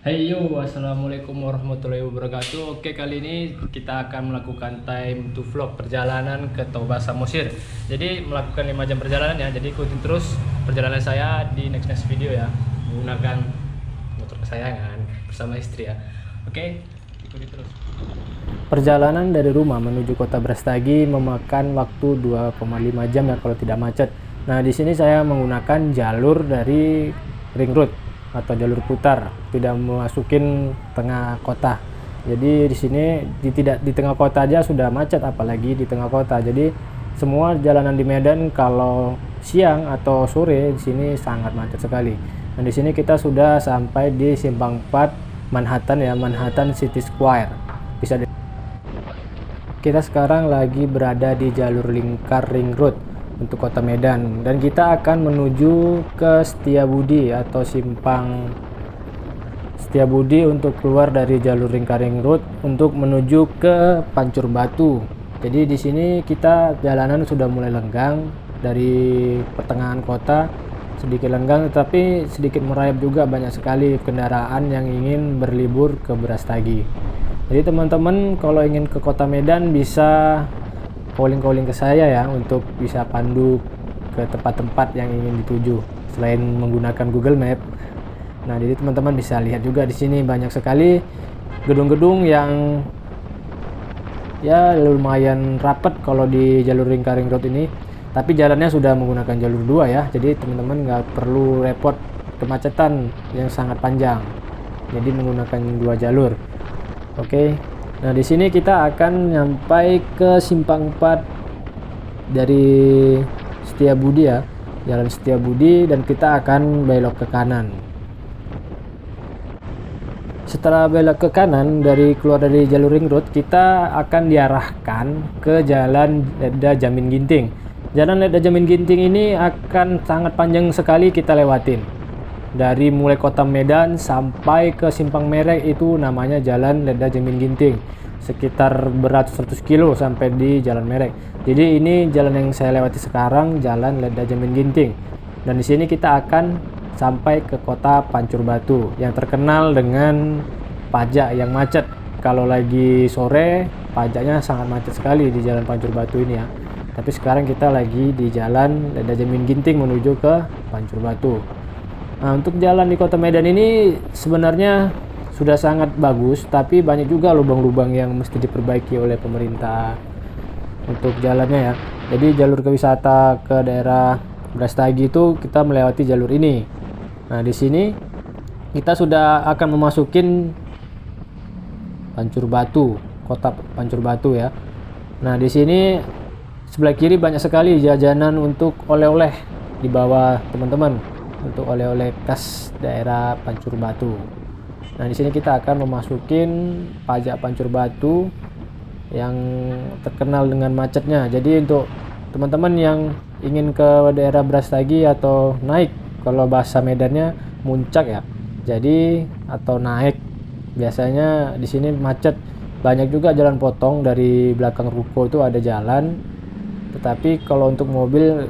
Hey yo, assalamualaikum warahmatullahi wabarakatuh. Oke, kali ini kita akan melakukan time to vlog perjalanan ke Toba Samosir. Jadi melakukan 5 jam perjalanan ya. Jadi ikutin terus perjalanan saya di next video ya, menggunakan motor kesayangan bersama istri ya. Oke, ikuti terus. Perjalanan dari rumah menuju kota Brastagi memakan waktu 2,5 jam ya kalau tidak macet. Nah, di sini saya menggunakan jalur dari ring road atau jalur putar, tidak memasukin tengah kota. Jadi di sini tidak di tengah kota aja sudah macet, apalagi di tengah kota. Jadi semua jalanan di Medan kalau siang atau sore di sini sangat macet sekali. Dan di sini kita sudah sampai di simpang 4 Manhattan ya, Manhattan City Square. Kita sekarang lagi berada di jalur lingkar ring road untuk kota Medan, dan kita akan menuju ke Setiabudi atau simpang Setiabudi untuk keluar dari jalur lingkar ring road untuk menuju ke Pancur Batu. Jadi di sini kita jalanan sudah mulai lenggang dari pertengahan kota, sedikit lenggang tetapi sedikit merayap juga, banyak sekali kendaraan yang ingin berlibur ke Brastagi. Jadi teman-teman kalau ingin ke kota Medan bisa calling ke saya ya untuk bisa pandu ke tempat-tempat yang ingin dituju selain menggunakan Google Map. Nah, jadi teman-teman bisa lihat juga di sini banyak sekali gedung-gedung yang ya lumayan rapat kalau di jalur lingkar ring road ini. Tapi jalannya sudah menggunakan jalur 2 ya. Jadi teman-teman nggak perlu repot kemacetan yang sangat panjang. Jadi menggunakan 2 jalur. Oke. Nah, di sini kita akan nyampai ke simpang 4 dari Setiabudi ya, Jalan Setiabudi, dan kita akan belok ke kanan. Setelah belok ke kanan keluar dari jalur ring road, kita akan diarahkan ke Jalan Ledda Jamin Ginting. Jalan Ledda Jamin Ginting ini akan sangat panjang sekali kita lewatin. Dari mulai kota Medan sampai ke Simpang Merek itu namanya Jalan Ledda Jamin Ginting. Sekitar beratus-ratus kilo sampai di Jalan Merek. Jadi ini jalan yang saya lewati sekarang, Jalan Ledda Jamin Ginting. Dan di sini kita akan sampai ke kota Pancur Batu yang terkenal dengan pajak yang macet. Kalau lagi sore, pajaknya sangat macet sekali di Jalan Pancur Batu ini ya. Tapi sekarang kita lagi di Jalan Ledda Jamin Ginting menuju ke Pancur Batu. Nah, untuk jalan di kota Medan ini sebenarnya sudah sangat bagus, tapi banyak juga lubang-lubang yang mesti diperbaiki oleh pemerintah untuk jalannya ya. Jadi jalur wisata ke daerah Brastagi itu kita melewati jalur ini. Nah, di sini kita sudah akan memasukin Pancur Batu, kota Pancur Batu ya. Nah, di sini sebelah kiri banyak sekali jajanan untuk oleh-oleh di bawah teman-teman, untuk oleh-oleh khas daerah Pancur Batu. Nah, di sini kita akan memasukin pajak Pancur Batu yang terkenal dengan macetnya. Jadi untuk teman-teman yang ingin ke daerah Brastagi atau naik, kalau bahasa Medannya muncak ya. Jadi atau naik, biasanya di sini macet. Banyak juga jalan potong, dari belakang ruko itu ada jalan. Tetapi kalau untuk mobil,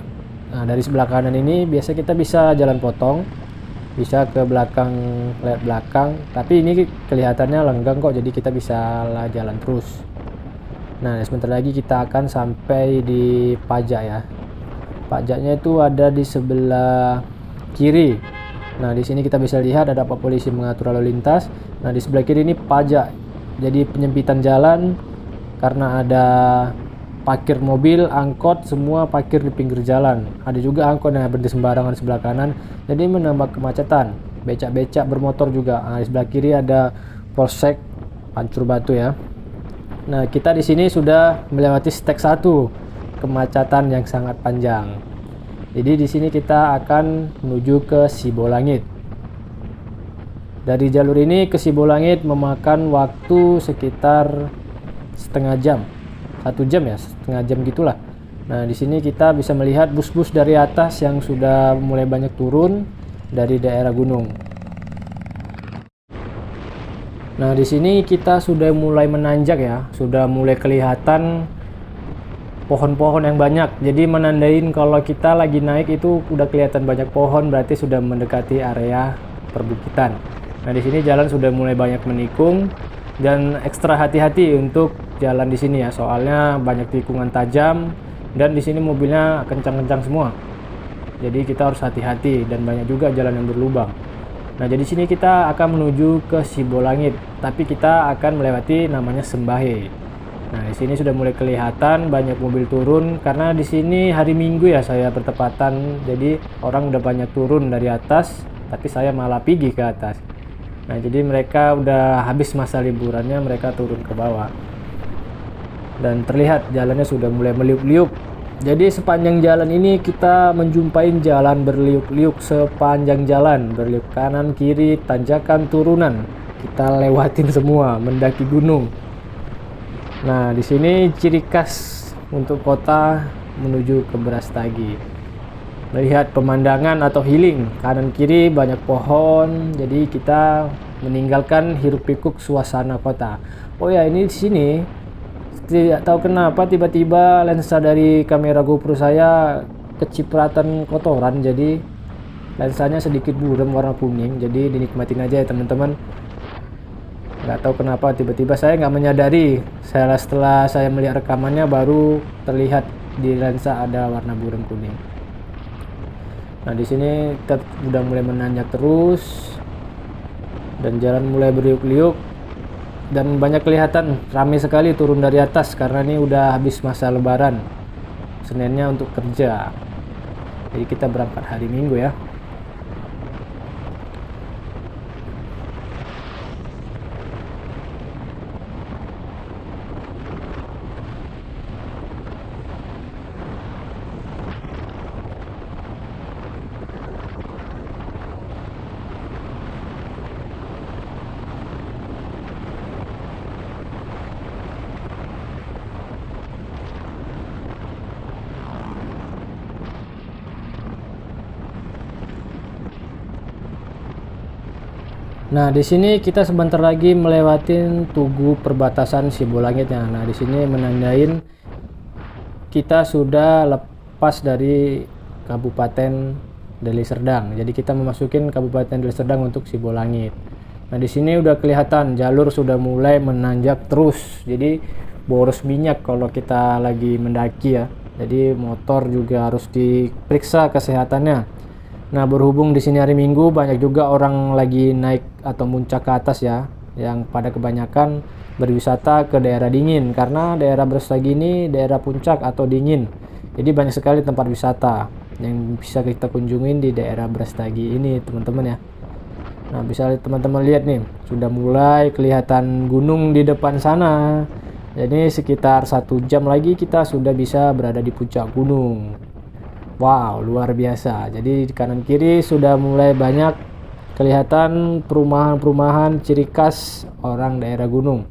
nah, dari sebelah kanan ini biasa kita bisa jalan potong, bisa ke belakang, lewat belakang, tapi ini kelihatannya lenggang kok, jadi kita bisa jalan terus. Nah, sebentar lagi kita akan sampai di pajak ya. Pajaknya itu ada di sebelah kiri. Nah, di sini kita bisa lihat ada Pak Polisi mengatur lalu lintas. Nah, di sebelah kiri ini pajak, jadi penyempitan jalan karena ada parkir mobil, angkot, semua parkir di pinggir jalan. Ada juga angkot yang berhenti sembarangan di sebelah kanan, jadi menambah kemacetan. Becak-becak bermotor juga. Nah, di sebelah kiri ada Polsek Pancur Batu ya. Nah, kita di sini sudah melewati stek 1, kemacetan yang sangat panjang. Jadi di sini kita akan menuju ke Sibolangit. Dari jalur ini ke Sibolangit memakan waktu sekitar setengah jam. 1 jam ya, setengah jam gitulah. Nah, di sini kita bisa melihat bus-bus dari atas yang sudah mulai banyak turun dari daerah gunung. Nah, di sini kita sudah mulai menanjak ya, sudah mulai kelihatan pohon-pohon yang banyak. Jadi menandain kalau kita lagi naik itu udah kelihatan banyak pohon, berarti sudah mendekati area perbukitan. Nah, di sini jalan sudah mulai banyak menikung dan ekstra hati-hati untuk jalan di sini ya, soalnya banyak tikungan tajam dan di sini mobilnya kencang-kencang semua. Jadi kita harus hati-hati dan banyak juga jalan yang berlubang. Nah, jadi sini kita akan menuju ke Sibolangit, tapi kita akan melewati namanya Sembahe. Nah, di sini sudah mulai kelihatan banyak mobil turun karena di sini hari Minggu ya, saya bertepatan. Jadi orang udah banyak turun dari atas, tapi saya malah pergi ke atas. Nah, jadi mereka udah habis masa liburannya, mereka turun ke bawah. Dan terlihat jalannya sudah mulai meliuk-liuk. Jadi sepanjang jalan ini kita menjumpai jalan berliuk-liuk sepanjang jalan, berliuk kanan kiri, tanjakan turunan. Kita lewatin semua, mendaki gunung. Nah, di sini ciri khas untuk kota menuju ke Brastagi. Melihat pemandangan atau healing, kanan kiri banyak pohon, jadi kita meninggalkan hiruk pikuk suasana kota. Oh ya, ini di sini tidak tahu kenapa tiba-tiba lensa dari kamera GoPro saya kecipratan kotoran, jadi lensanya sedikit buram warna kuning. Jadi dinikmatin aja ya teman-teman. Nggak tahu kenapa tiba-tiba saya nggak menyadari, setelah saya melihat rekamannya baru terlihat di lensa ada warna buram kuning. Nah, di sini kita udah mulai menanjak terus dan jalan mulai berliuk-liuk dan banyak kelihatan ramai sekali turun dari atas karena ini udah habis masa lebaran, Seninnya untuk kerja. Jadi kita berangkat hari Minggu ya. Nah, di sini kita sebentar lagi melewatin tugu perbatasan Sibolangitnya. Nah, di sini menandain kita sudah lepas dari Kabupaten Deli Serdang. Jadi kita memasukin Kabupaten Deli Serdang untuk Sibolangit. Nah, di sini udah kelihatan jalur sudah mulai menanjak terus. Jadi boros minyak kalau kita lagi mendaki ya. Jadi motor juga harus diperiksa kesehatannya. Nah, berhubung di sini hari Minggu banyak juga orang lagi naik atau muncak ke atas ya, yang pada kebanyakan berwisata ke daerah dingin karena daerah Brastagi ini daerah puncak atau dingin. Jadi banyak sekali tempat wisata yang bisa kita kunjungin di daerah Brastagi ini, teman-teman ya. Nah, bisa teman-teman lihat nih, sudah mulai kelihatan gunung di depan sana. Jadi sekitar 1 jam lagi kita sudah bisa berada di puncak gunung. Wow, luar biasa. Jadi di kanan kiri sudah mulai banyak kelihatan perumahan-perumahan ciri khas orang daerah gunung.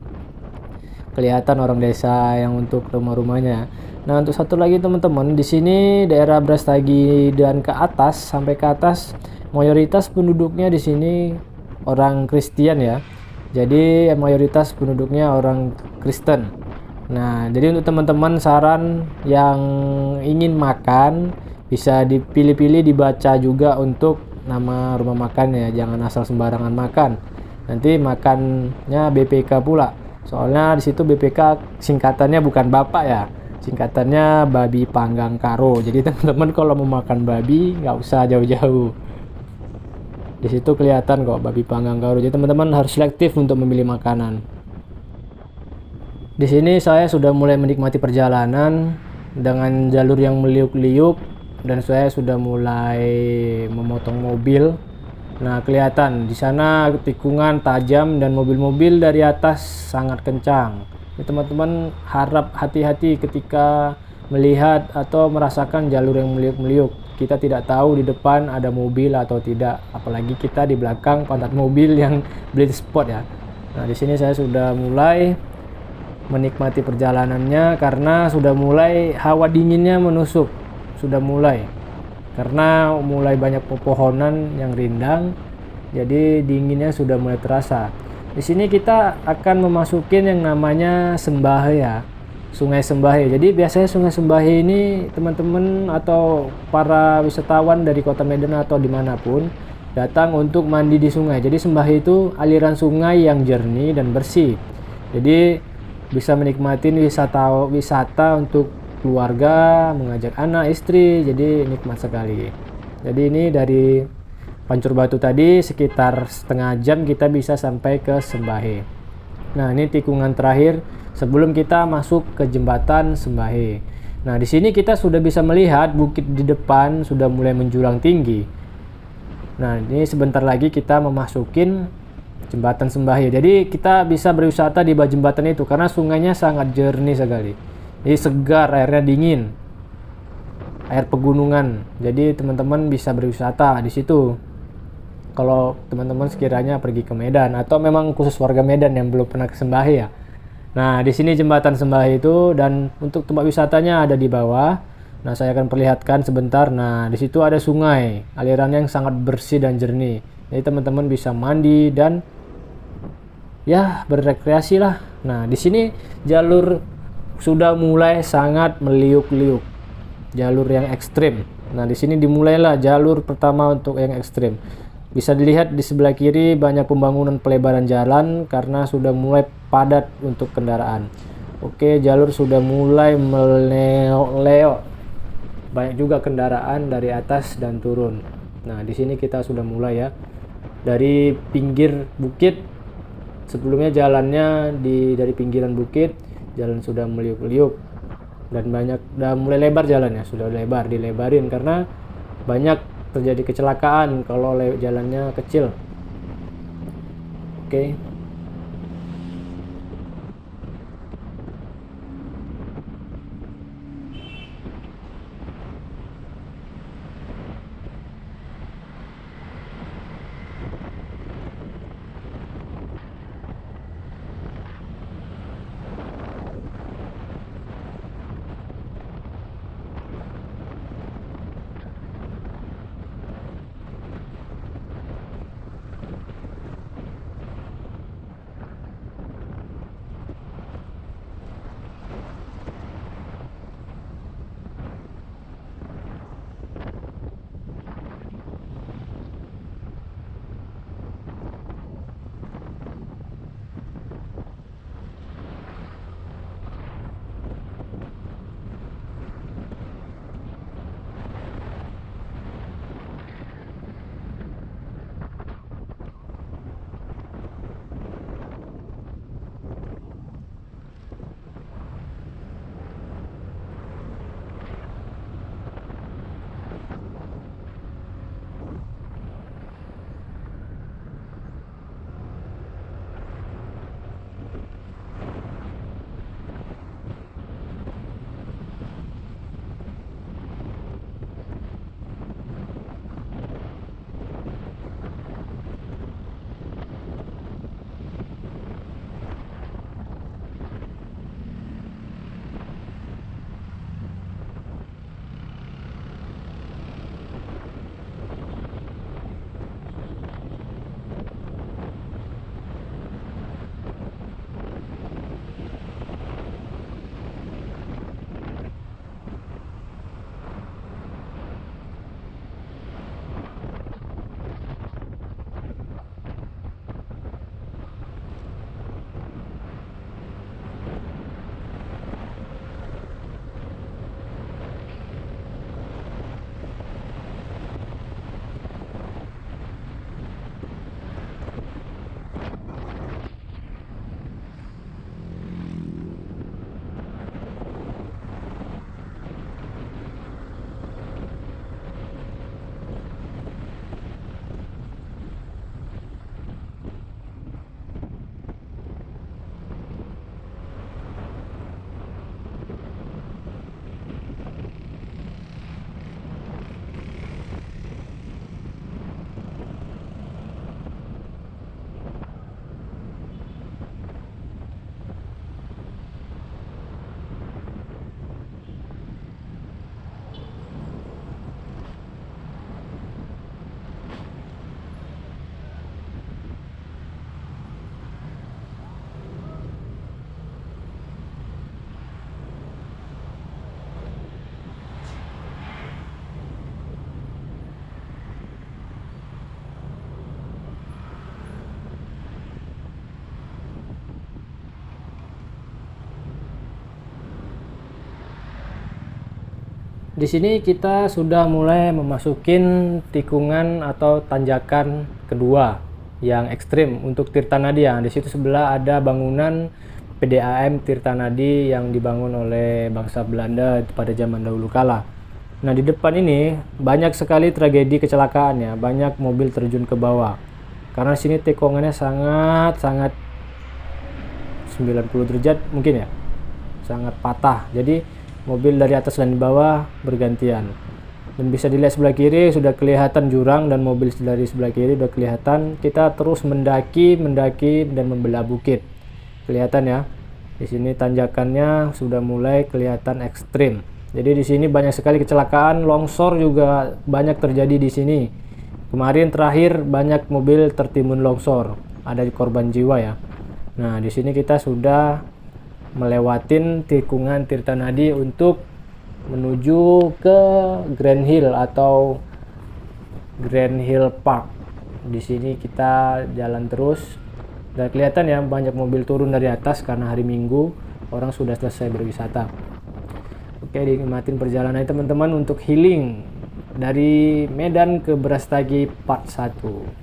Kelihatan orang desa yang untuk rumah-rumahnya. Nah, untuk satu lagi teman-teman, di sini daerah Brastagi dan ke atas sampai ke atas mayoritas penduduknya di sini orang Kristen ya. Jadi mayoritas penduduknya orang Kristen. Nah, jadi untuk teman-teman saran yang ingin makan bisa dipilih-pilih, dibaca juga untuk nama rumah makan ya, jangan asal sembarangan makan. Nanti makannya BPK pula. Soalnya di situ BPK singkatannya bukan bapak ya. Singkatannya babi panggang karo. Jadi teman-teman kalau mau makan babi nggak usah jauh-jauh. Di situ kelihatan kok babi panggang karo. Jadi teman-teman harus selektif untuk memilih makanan. Di sini saya sudah mulai menikmati perjalanan dengan jalur yang meliuk-liuk dan saya sudah mulai memotong mobil. Nah, kelihatan di sana tikungan tajam dan mobil-mobil dari atas sangat kencang. Jadi teman-teman harap hati-hati ketika melihat atau merasakan jalur yang meliuk-meliuk. Kita tidak tahu di depan ada mobil atau tidak, apalagi kita di belakang pantat mobil yang blind spot ya. Nah, di sini saya sudah mulai menikmati perjalanannya karena sudah mulai hawa dinginnya menusuk. Sudah mulai karena mulai banyak pepohonan yang rindang, jadi dinginnya sudah mulai terasa. Di sini kita akan memasukin yang namanya Sembahe ya, Sungai Sembahe. Jadi biasanya Sungai Sembahe ini teman-teman atau para wisatawan dari Kota Medan atau dimanapun datang untuk mandi di sungai. Jadi Sembahe itu aliran sungai yang jernih dan bersih. Jadi bisa menikmati wisata untuk keluarga, mengajak anak, istri. Jadi nikmat sekali. Jadi ini dari Pancur Batu tadi sekitar setengah jam kita bisa sampai ke Sembahe. Nah, ini tikungan terakhir sebelum kita masuk ke jembatan Sembahe. Nah, di sini kita sudah bisa melihat bukit di depan sudah mulai menjulang tinggi. Nah, ini sebentar lagi kita memasukin jembatan Sembahe. Jadi kita bisa berwisata di bawah jembatan itu karena sungainya sangat jernih sekali. Jadi segar, airnya dingin. Air pegunungan. Jadi teman-teman bisa berwisata di situ. Kalau teman-teman sekiranya pergi ke Medan atau memang khusus warga Medan yang belum pernah ke Sembahe ya. Nah, di sini jembatan Sembahe itu, dan untuk tempat wisatanya ada di bawah. Nah, saya akan perlihatkan sebentar. Nah, di situ ada sungai, alirannya yang sangat bersih dan jernih. Jadi teman-teman bisa mandi dan ya berrekreasi lah. Nah, di sini jalur sudah mulai sangat meliuk-liuk. Jalur yang ekstrim. Nah, di sini dimulailah jalur pertama untuk yang ekstrim. Bisa dilihat di sebelah kiri banyak pembangunan pelebaran jalan karena sudah mulai padat untuk kendaraan. Oke, jalur sudah mulai meleo. Banyak juga kendaraan dari atas dan turun. Nah, di sini kita sudah mulai ya. Dari pinggir bukit, sebelumnya jalannya dari pinggiran bukit, jalan sudah meliuk-liuk dan mulai lebar jalannya, sudah dilebarin karena banyak terjadi kecelakaan kalau jalannya kecil. Oke. Di sini kita sudah mulai memasukin tikungan atau tanjakan kedua yang ekstrim untuk Tirtanadi. Di situ sebelah ada bangunan PDAM Tirtanadi yang dibangun oleh bangsa Belanda pada zaman dahulu kala. Nah, di depan ini banyak sekali tragedi kecelakaan ya, banyak mobil terjun ke bawah. Karena sini tikungannya sangat 90 derajat mungkin ya. Sangat patah. Jadi mobil dari atas dan di bawah bergantian. Dan bisa dilihat sebelah kiri sudah kelihatan jurang dan mobil dari sebelah kiri sudah kelihatan. Kita terus mendaki dan membelah bukit. Kelihatan ya. Di sini tanjakannya sudah mulai kelihatan ekstrim. Jadi di sini banyak sekali kecelakaan, longsor juga banyak terjadi di sini. Kemarin terakhir banyak mobil tertimbun longsor, ada korban jiwa ya. Nah, di sini kita sudah melewatin tikungan Tirtanadi untuk menuju ke Grand Hill atau Grand Hill Park. Di sini kita jalan terus dan kelihatan ya banyak mobil turun dari atas karena hari Minggu orang sudah selesai berwisata. Oke, nikmatin perjalanan teman-teman untuk healing dari Medan ke Brastagi part 1.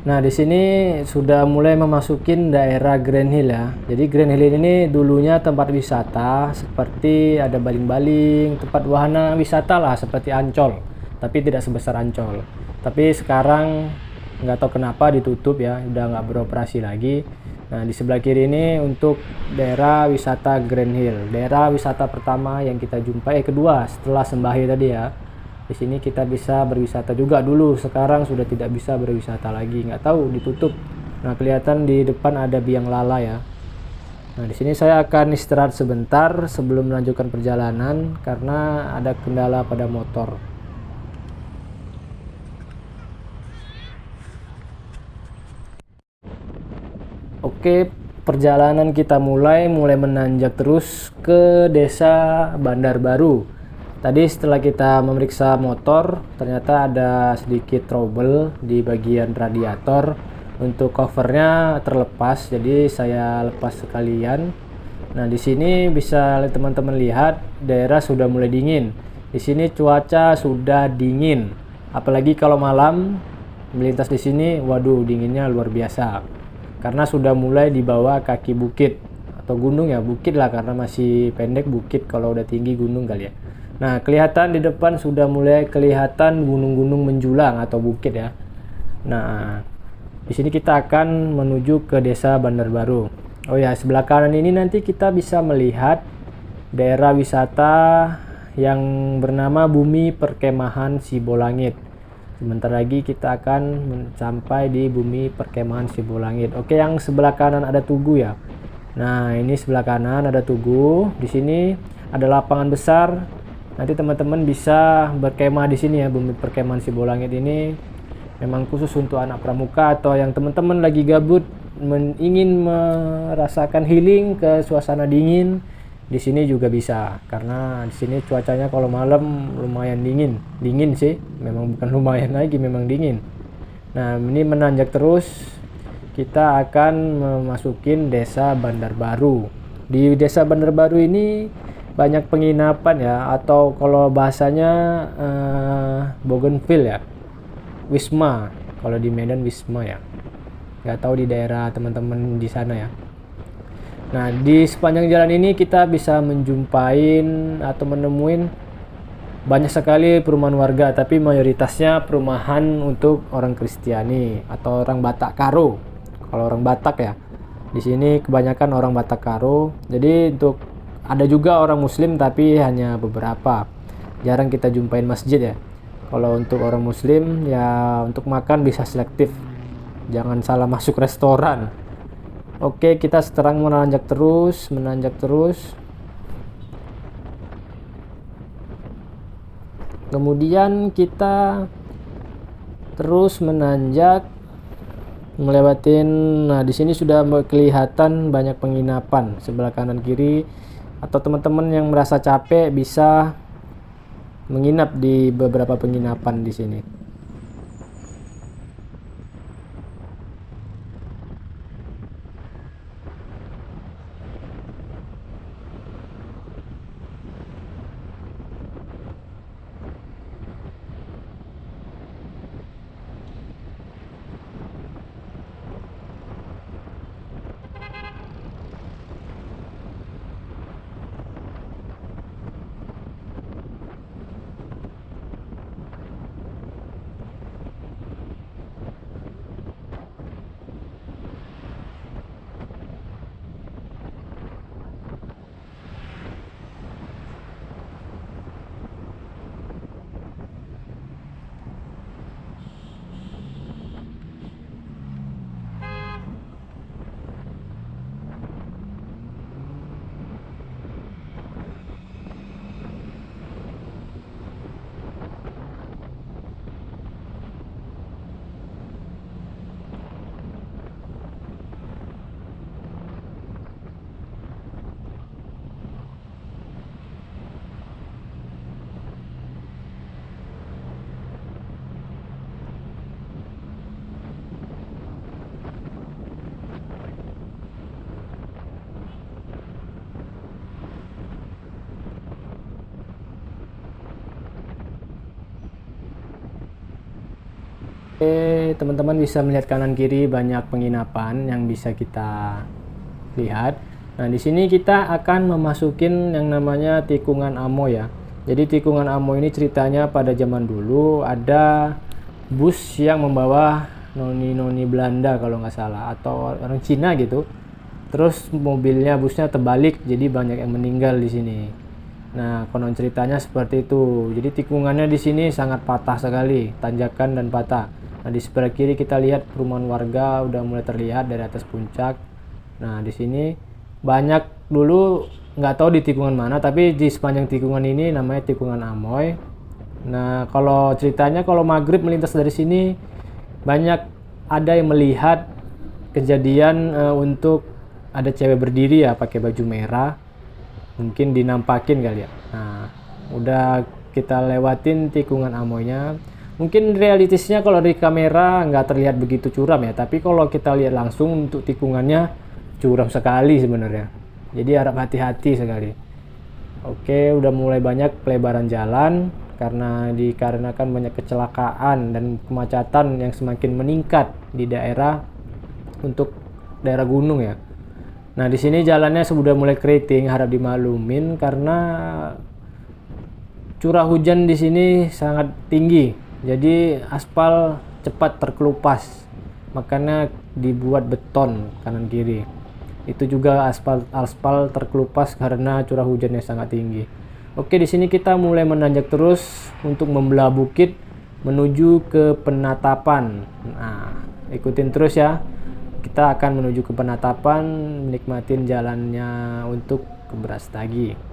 Nah, di sini sudah mulai memasukin daerah Grand Hill ya. Jadi Grand Hill ini dulunya tempat wisata seperti ada baling-baling, tempat wahana wisata lah seperti Ancol, tapi tidak sebesar Ancol. Tapi sekarang nggak tahu kenapa ditutup ya, udah nggak beroperasi lagi. Nah, di sebelah kiri ini untuk daerah wisata Grand Hill, daerah wisata pertama yang kita jumpai, kedua setelah Sembahi tadi ya. Di sini kita bisa berwisata juga dulu, sekarang sudah tidak bisa berwisata lagi, nggak tahu ditutup. Nah, kelihatan di depan ada biang lala ya. Nah, di sini saya akan istirahat sebentar sebelum melanjutkan perjalanan karena ada kendala pada motor. Oke, perjalanan kita mulai menanjak terus ke desa Bandar Baru. Tadi setelah kita memeriksa motor, ternyata ada sedikit trouble di bagian radiator. Untuk covernya terlepas, jadi saya lepas sekalian. Nah, di sini bisa teman-teman lihat daerah sudah mulai dingin. Di sini cuaca sudah dingin, apalagi kalau malam melintas di sini, waduh dinginnya luar biasa. Karena sudah mulai di bawah kaki bukit atau gunung ya, bukit lah karena masih pendek, bukit kalau udah tinggi gunung kali ya. Nah, kelihatan di depan sudah mulai kelihatan gunung-gunung menjulang atau bukit ya. Nah, di sini kita akan menuju ke desa Bandar Baru. Oh ya, sebelah kanan ini nanti kita bisa melihat daerah wisata yang bernama Bumi Perkemahan Sibolangit. Sebentar lagi kita akan sampai di Bumi Perkemahan Sibolangit. Oke, yang sebelah kanan ada Tugu ya. Nah, ini sebelah kanan ada Tugu. Di sini ada lapangan besar. Nanti teman-teman bisa berkemah di sini ya. Bumi Perkemahan Sibolangit ini memang khusus untuk anak pramuka atau yang teman-teman lagi gabut ingin merasakan healing ke suasana dingin. Di sini juga bisa karena di sini cuacanya kalau malam lumayan dingin sih, memang bukan lumayan lagi, memang dingin. Nah, ini menanjak terus kita akan memasukin desa Bandar Baru. Di desa Bandar Baru ini banyak penginapan ya, atau kalau bahasanya Bougainville ya, Wisma. Kalau di Medan Wisma ya, nggak tahu di daerah teman-teman di sana ya. Nah, di sepanjang jalan ini kita bisa menjumpain atau menemuin banyak sekali perumahan warga, tapi mayoritasnya perumahan untuk orang Kristiani atau orang Batak Karo. Kalau orang Batak ya, di sini kebanyakan orang Batak Karo. Jadi untuk ada juga orang Muslim tapi hanya beberapa. Jarang kita jumpain masjid ya. Kalau untuk orang Muslim ya untuk makan bisa selektif. Jangan salah masuk restoran. Oke, kita sekarang menanjak terus. Kemudian kita terus menanjak ngelewatin. Nah, di sini sudah kelihatan banyak penginapan sebelah kanan kiri, atau teman-teman yang merasa capek bisa menginap di beberapa penginapan di sini. Teman-teman bisa melihat kanan kiri banyak penginapan yang bisa kita lihat. Nah, di sini kita akan memasukin yang namanya tikungan Amoy ya. Jadi tikungan Amoy ini ceritanya pada zaman dulu ada bus yang membawa noni-noni Belanda kalau nggak salah, atau orang Cina gitu. Terus busnya terbalik, jadi banyak yang meninggal di sini. Nah, konon ceritanya seperti itu. Jadi tikungannya di sini sangat patah sekali, tanjakan dan patah. Nah, di sebelah kiri kita lihat perumahan warga udah mulai terlihat dari atas puncak. Nah, di sini banyak dulu nggak tahu di tikungan mana, tapi di sepanjang tikungan ini namanya tikungan Amoy. Nah, kalau ceritanya kalau maghrib melintas dari sini banyak ada yang melihat kejadian untuk ada cewek berdiri ya pakai baju merah, mungkin dinampakin kali ya. Nah, udah kita lewatin tikungan Amoynya. Mungkin realistisnya kalau di kamera nggak terlihat begitu curam ya, tapi kalau kita lihat langsung untuk tikungannya curam sekali sebenarnya. Jadi harap hati-hati sekali. Oke, udah mulai banyak pelebaran jalan karena dikarenakan banyak kecelakaan dan kemacetan yang semakin meningkat di daerah untuk daerah gunung ya. Nah, di sini jalannya sudah mulai keriting, harap dimaklumin karena curah hujan di sini sangat tinggi. Jadi aspal cepat terkelupas, makanya dibuat beton kanan kiri. Itu juga aspal terkelupas karena curah hujannya sangat tinggi. Oke, di sini kita mulai menanjak terus untuk membelah bukit menuju ke penatapan. Nah, ikutin terus ya. Kita akan menuju ke penatapan, menikmatin jalannya untuk ke Brastagi.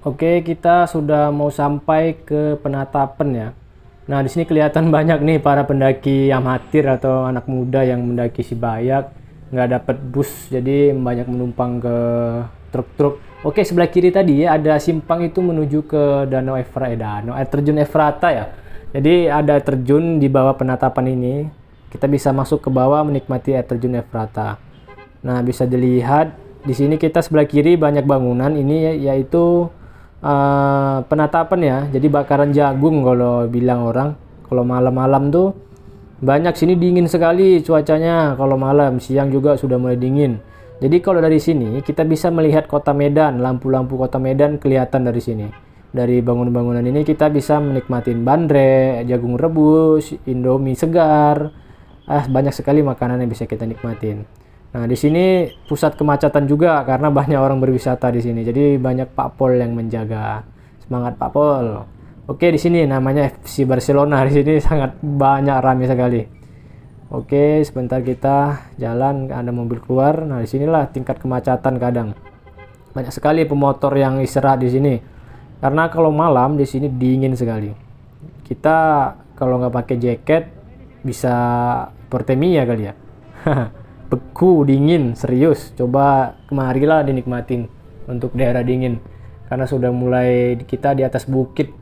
Oke, kita sudah mau sampai ke penatapan ya. Nah, di sini kelihatan banyak nih para pendaki amatir atau anak muda yang mendaki Sibayak, nggak dapat bus, jadi banyak menumpang ke truk-truk. Oke, sebelah kiri tadi ya ada simpang itu menuju ke Danau Efrata, Danau Air Terjun Efrata ya. Jadi ada terjun di bawah penatapan ini. Kita bisa masuk ke bawah menikmati air terjun Ephrata. Nah, bisa dilihat di sini kita sebelah kiri banyak bangunan ini yaitu penatapan ya. Jadi bakaran jagung kalau bilang orang. Kalau malam-malam tuh banyak sini dingin sekali cuacanya kalau malam, siang juga sudah mulai dingin. Jadi kalau dari sini kita bisa melihat kota Medan, lampu-lampu kota Medan kelihatan dari sini. Dari bangunan-bangunan ini kita bisa menikmatin bandrek, jagung rebus, indomie segar. Banyak sekali makanan yang bisa kita nikmatin. Nah, di sini pusat kemacetan juga karena banyak orang berwisata di sini. Jadi banyak Pak Pol yang menjaga. Semangat Pak Pol. Oke, di sini namanya FC Barcelona. Di sini sangat banyak ramai sekali. Oke, sebentar kita jalan, ada mobil keluar. Nah, disinilah tingkat kemacetan kadang. Banyak sekali pemotor yang istirahat di sini. Karena kalau malam di sini dingin sekali. Kita kalau nggak pakai jaket bisa hipotermia kali ya. Beku, dingin, serius. Coba kemarilah dinikmatin untuk daerah dingin. Karena sudah mulai kita di atas bukit.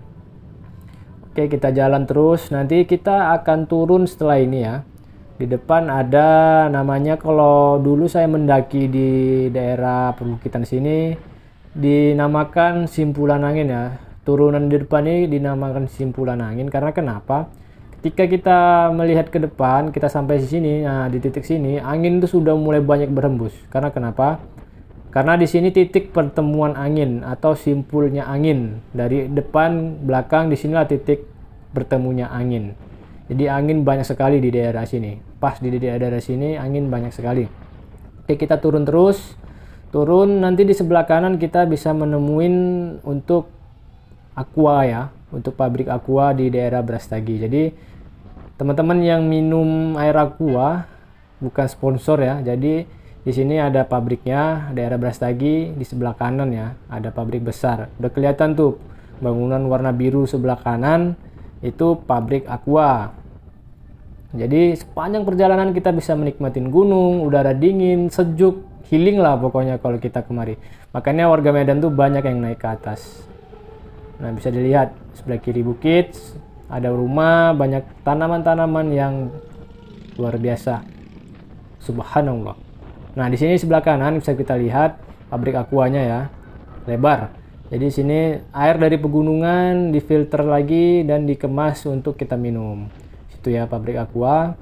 Oke, kita jalan terus. Nanti kita akan turun setelah ini ya. Di depan ada namanya, kalau dulu saya mendaki di daerah perbukitan sini dinamakan Simpulan Angin ya. Turunan di depan ini dinamakan Simpulan Angin karena kenapa? Ketika kita melihat ke depan, kita sampai di sini, nah di titik sini angin itu sudah mulai banyak berhembus. Karena kenapa? Karena di sini titik pertemuan angin atau simpulnya angin. Dari depan, belakang, di sinilah titik bertemunya angin. Jadi angin banyak sekali di daerah sini. Pas di daerah sini angin banyak sekali. Oke, kita turun terus. Turun, nanti di sebelah kanan kita bisa menemuin untuk aqua ya. Untuk pabrik aqua di daerah Brastagi. Jadi teman-teman yang minum air aqua, bukan sponsor ya. Jadi di sini ada pabriknya, daerah Brastagi di sebelah kanan ya. Ada pabrik besar. Udah kelihatan tuh bangunan warna biru sebelah kanan. Itu pabrik aqua. Jadi sepanjang perjalanan kita bisa menikmatin gunung, udara dingin, sejuk, healing lah pokoknya kalau kita kemari. Makanya warga Medan tuh banyak yang naik ke atas. Nah, bisa dilihat sebelah kiri bukit, ada rumah, banyak tanaman-tanaman yang luar biasa. Subhanallah. Nah, di sini sebelah kanan bisa kita lihat pabrik aquanya ya, lebar. Jadi sini air dari pegunungan difilter lagi dan dikemas untuk kita minum. Situ ya pabrik aqua.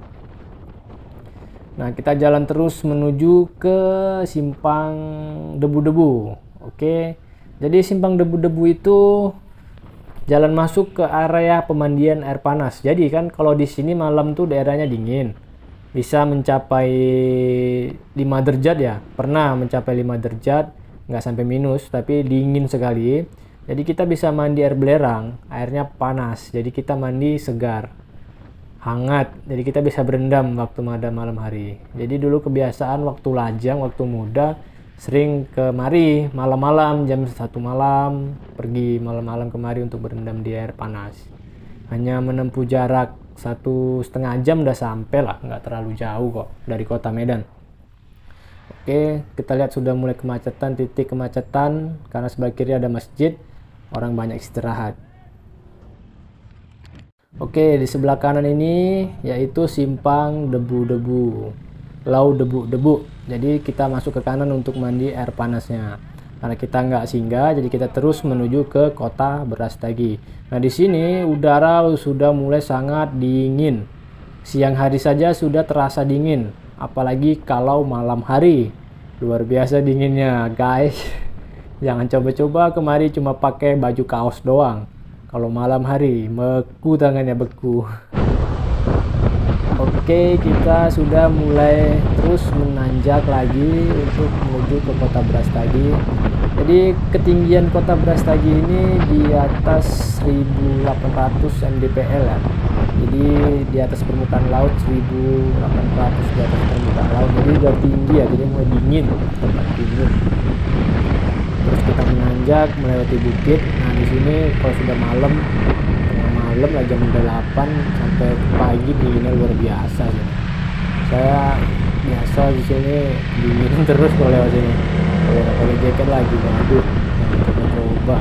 Nah, kita jalan terus menuju ke simpang debu-debu. Oke. Jadi simpang debu-debu itu jalan masuk ke area pemandian air panas. Jadi kan kalau di sini malam tuh daerahnya dingin. Bisa mencapai 5 derajat ya. Pernah mencapai 5 derajat. Nggak sampai minus, tapi dingin sekali. Jadi kita bisa mandi air belerang, airnya panas. Jadi kita mandi segar, hangat. Jadi kita bisa berendam waktu malam hari. Jadi dulu kebiasaan waktu lajang, waktu muda, sering kemari malam-malam, jam 1 malam, pergi malam-malam kemari untuk berendam di air panas. Hanya menempuh jarak 1,5 jam udah sampai lah, nggak terlalu jauh kok dari kota Medan. Oke, kita lihat sudah mulai kemacetan, titik kemacetan karena sebelah kiri ada masjid, orang banyak istirahat. Oke, di sebelah kanan ini yaitu simpang debu-debu, lau debu-debu. Jadi kita masuk ke kanan untuk mandi air panasnya. Karena kita nggak singgah, jadi kita terus menuju ke kota Brastagi. Nah, di sini udara sudah mulai sangat dingin. Siang hari saja sudah terasa dingin. Apalagi kalau malam hari, luar biasa dinginnya guys. Jangan coba-coba kemari cuma pakai baju kaos doang. Kalau malam hari beku tangannya, beku. Oke, kita sudah mulai terus menanjak lagi untuk menuju ke kota Brastagi. Jadi ketinggian kota Brastagi ini di atas 1800 mdpl ya. Jadi di atas permukaan laut 1800 di atas permukaan laut. Jadi udah tinggi ya, jadi mulai dingin, tempat dingin. Terus kita menanjak melewati bukit. Nah, di sini kalau sudah malam, tengah malam lah jam 8 sampai pagi dinginnya luar biasa sih. Saya biasa di sini dingin terus kalau lewat sini. Kalau nggak pakai jaket lagi, waduh, jangan coba-coba.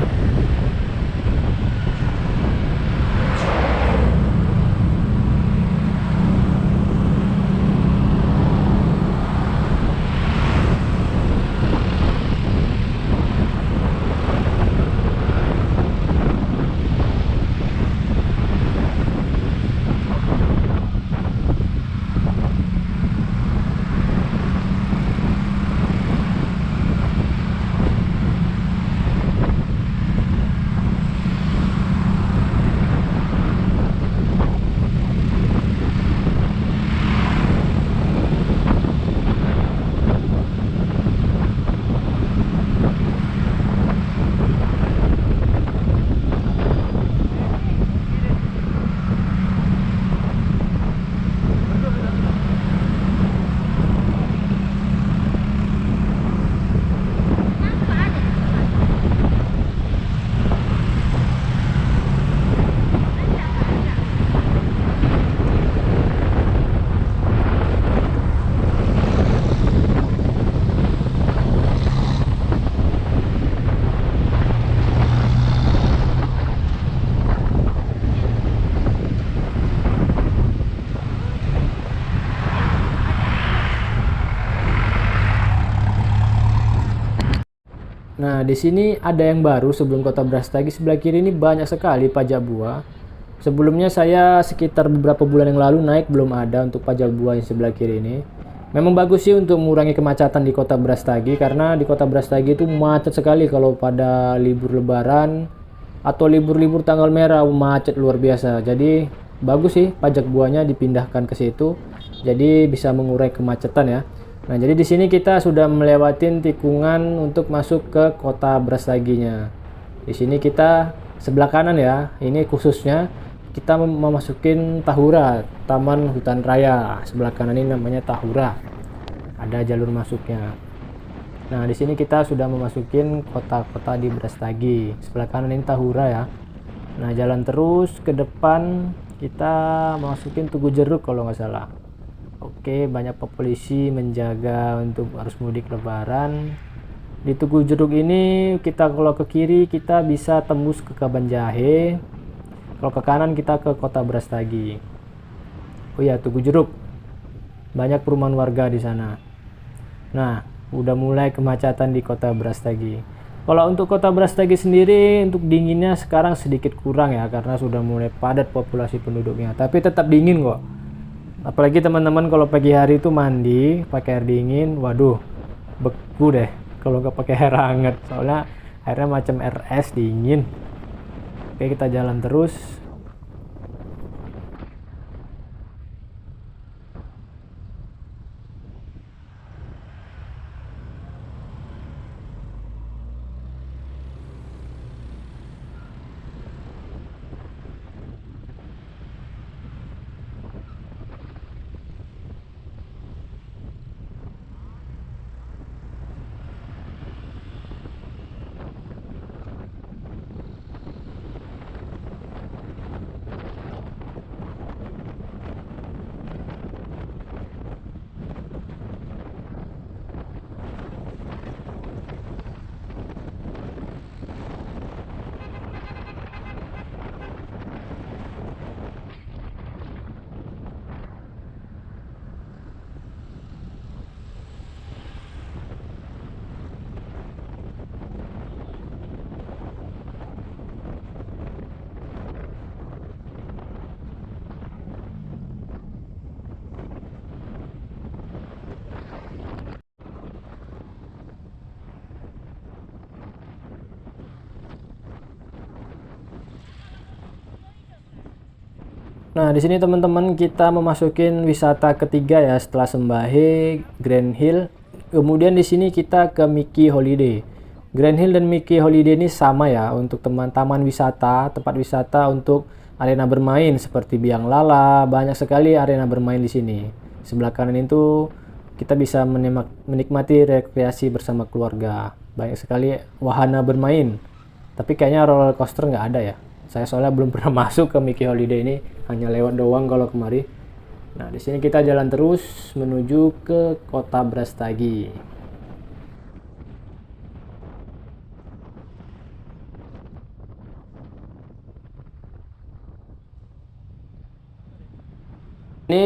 Nah, di sini ada yang baru sebelum kota Brastagi. Sebelah kiri ini banyak sekali pajak buah. Sebelumnya saya sekitar beberapa bulan yang lalu naik, belum ada untuk pajak buah yang sebelah kiri ini. Memang bagus sih untuk mengurangi kemacetan di kota Brastagi, karena di kota Brastagi itu macet sekali kalau pada libur lebaran atau libur-libur tanggal merah, macet luar biasa. Jadi bagus sih pajak buahnya dipindahkan ke situ. Jadi bisa mengurai kemacetan ya. Nah, jadi di sini kita sudah melewatin tikungan untuk masuk ke kota Brastaginya. Di sini kita sebelah kanan ya, ini khususnya kita memasukin Tahura, Taman Hutan Raya. Sebelah kanan ini namanya Tahura. Ada jalur masuknya. Nah, di sini kita sudah memasukin kota-kota di Brastagi. Sebelah kanan ini Tahura ya. Nah, jalan terus ke depan kita masukin Tugu Jeruk kalau nggak salah. Oke, banyak polisi menjaga untuk arus mudik lebaran. Di Tugu Jeruk ini kita kalau ke kiri kita bisa tembus ke Kabanjahe. Kalau ke kanan kita ke kota Brastagi. Oh ya, Tugu Jeruk. Banyak perumahan warga di sana. Nah, udah mulai kemacetan di kota Brastagi. Kalau untuk kota Brastagi sendiri untuk dinginnya sekarang sedikit kurang ya, karena sudah mulai padat populasi penduduknya. Tapi tetap dingin kok. Apalagi teman-teman kalau pagi hari itu mandi pakai air dingin, waduh, beku deh kalau nggak pakai air hangat, soalnya airnya macam air es dingin. Oke, kita jalan terus. Nah, di sini teman-teman kita memasukin wisata ketiga ya setelah Sembahe, Grand Hill. Kemudian di sini kita ke Mickey Holiday. Grand Hill dan Mickey Holiday ini sama ya untuk taman wisata, tempat wisata untuk arena bermain seperti biang lala, banyak sekali arena bermain di sini. Sebelah kanan itu kita bisa menikmati rekreasi bersama keluarga. Banyak sekali wahana bermain. Tapi kayaknya roller coaster nggak ada ya. Saya soalnya belum pernah masuk ke Mickey Holiday ini, hanya lewat doang kalau kemari. Nah, di sini kita jalan terus menuju ke kota Brastagi. Ini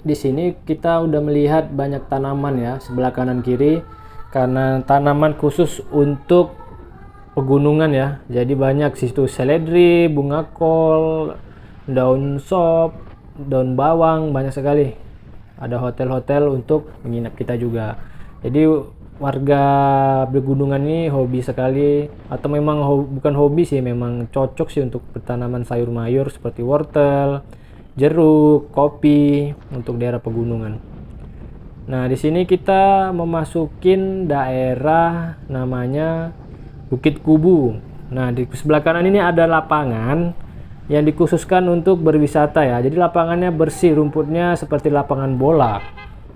di sini kita udah melihat banyak tanaman ya sebelah kanan kiri, karena tanaman khusus untuk pegunungan ya. Jadi banyak situ seledri, bunga kol, daun sop, daun bawang, banyak sekali. Ada hotel-hotel untuk menginap kita juga. Jadi warga pegunungan ini hobi sekali, atau memang bukan hobi sih, memang cocok sih untuk bertanaman sayur mayur seperti wortel, jeruk, kopi untuk daerah pegunungan. Nah, di sini kita memasukin daerah namanya Bukit Kubu. Nah, di sebelah kanan ini ada lapangan yang dikhususkan untuk berwisata ya. Jadi lapangannya bersih, rumputnya seperti lapangan bola.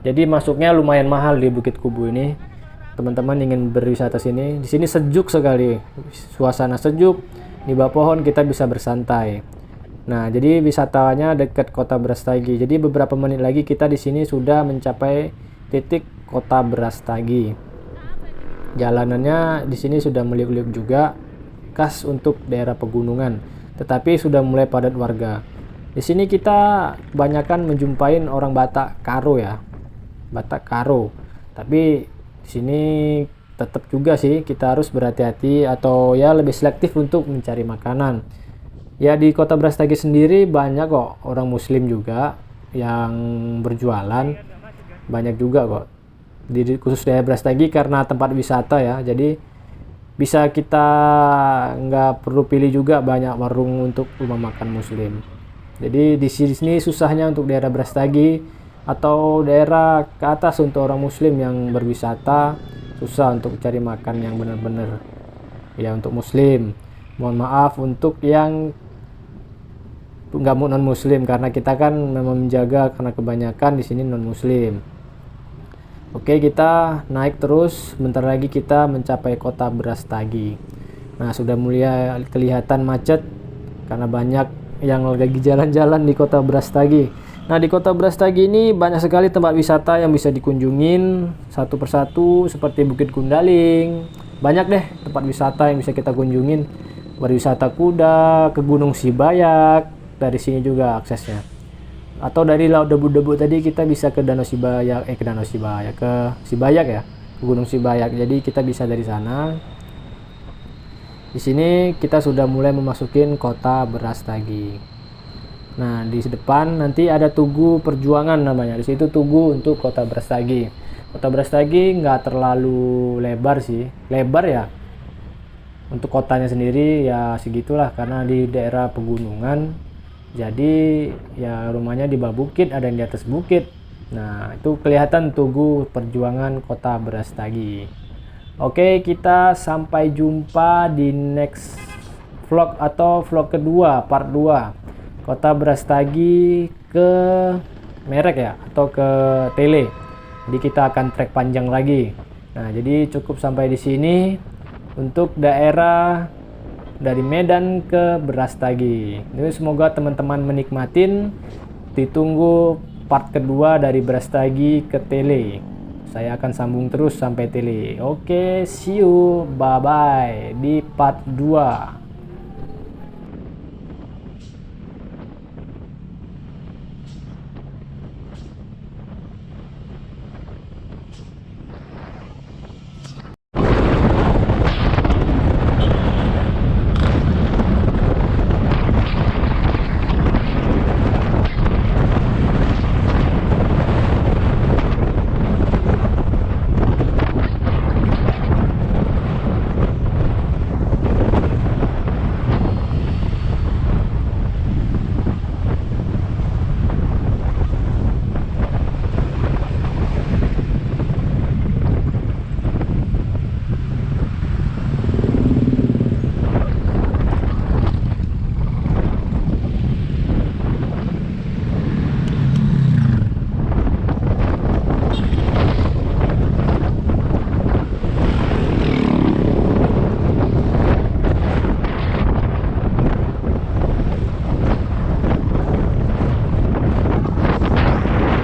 Jadi masuknya lumayan mahal di Bukit Kubu ini. Teman-teman ingin berwisata sini, di sini sejuk sekali. Suasana sejuk, di bawah pohon kita bisa bersantai. Nah, jadi wisatanya dekat kota Brastagi. Jadi beberapa menit lagi kita di sini sudah mencapai titik kota Brastagi. Jalanannya di sini sudah meliuk-liuk juga, khas untuk daerah pegunungan, tetapi sudah mulai padat warga. Di sini kita kebanyakan menjumpai orang Batak Karo ya, Batak Karo. Tapi di sini tetap juga sih kita harus berhati-hati atau ya lebih selektif untuk mencari makanan. Ya di kota Brastagi sendiri banyak kok orang muslim juga yang berjualan, banyak juga kok. Di khusus daerah Brastagi karena tempat wisata ya, jadi bisa kita nggak perlu pilih juga banyak warung untuk rumah makan muslim. Jadi di sini susahnya untuk daerah Brastagi atau daerah ke atas untuk orang muslim yang berwisata, susah untuk cari makan yang benar-benar ya untuk muslim. Mohon maaf untuk yang nggak non muslim karena kita kan memang menjaga karena kebanyakan di sini non muslim. Oke, kita naik terus, bentar lagi kita mencapai kota Brastagi. Nah, sudah mulai kelihatan macet karena banyak yang lagi jalan-jalan di kota Brastagi. Nah, di kota Brastagi ini banyak sekali tempat wisata yang bisa dikunjungin satu persatu seperti Bukit Gundaling. Banyak deh tempat wisata yang bisa kita kunjungin. Berwisata kuda, ke Gunung Sibayak, dari sini juga aksesnya. Atau dari Laut Debu-Debu tadi kita bisa ke Danau Sibayak, ke Sibayak ya, ke Gunung Sibayak. Jadi kita bisa dari sana. Di sini kita sudah mulai memasukin kota Brastagi. Nah, di depan nanti ada Tugu Perjuangan namanya. Di situ Tugu untuk kota Brastagi. Kota Brastagi nggak terlalu lebar sih, lebar ya. Untuk kotanya sendiri ya segitulah karena di daerah pegunungan. Jadi ya rumahnya di bawah bukit, ada yang di atas bukit. Nah, itu kelihatan Tugu Perjuangan kota Brastagi. Oke, kita sampai jumpa di next vlog atau vlog kedua, part 2. Kota Brastagi ke Merek ya, atau ke Tele. Jadi kita akan trek panjang lagi. Nah, jadi cukup sampai di sini untuk daerah dari Medan ke Brastagi. Jadi semoga teman-teman menikmatin. Ditunggu part kedua dari Brastagi ke Tele. Saya akan sambung terus sampai Tele. Oke, see you. Bye-bye di part 2.